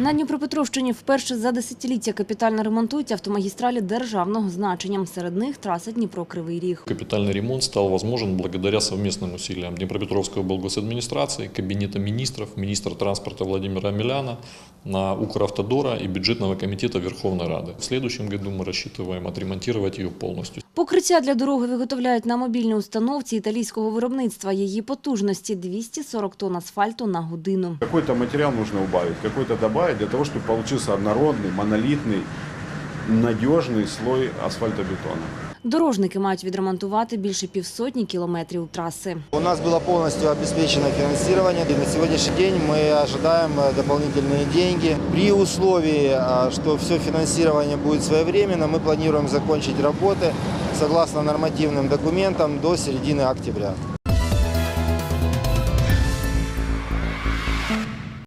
На Дніпропетровщині вперше за десятиліття капітально ремонтують автомагістралі державного значення. Серед них траса Дніпро-Кривий Ріг. Капитальный ремонт стал возможен благодаря совместным усилиям Днепропетровской облгосадминистрации, Кабинета министров, министра транспорта Владимира Миляна, Укравтодора и бюджетного комитета Верховной Рады. В следующем году мы рассчитываем отремонтировать ее полностью. Покриття для дороги виготовляють на мобільній установці італійського виробництва. Її потужності – 240 тонн асфальту на годину. Какой-то материал нужно убавить, какой-то добавить для того, чтобы получился однородный, монолитный, надежный слой асфальтобетона. Дорожники мають відремонтувати більше півсотні кілометрів траси. У нас было полностью обеспечено финансирование. И на сегодняшний день мы ожидаем дополнительные деньги. При условии, что все финансирование будет своевременно, мы планируем закончить работы согласно нормативным документам до середины октября.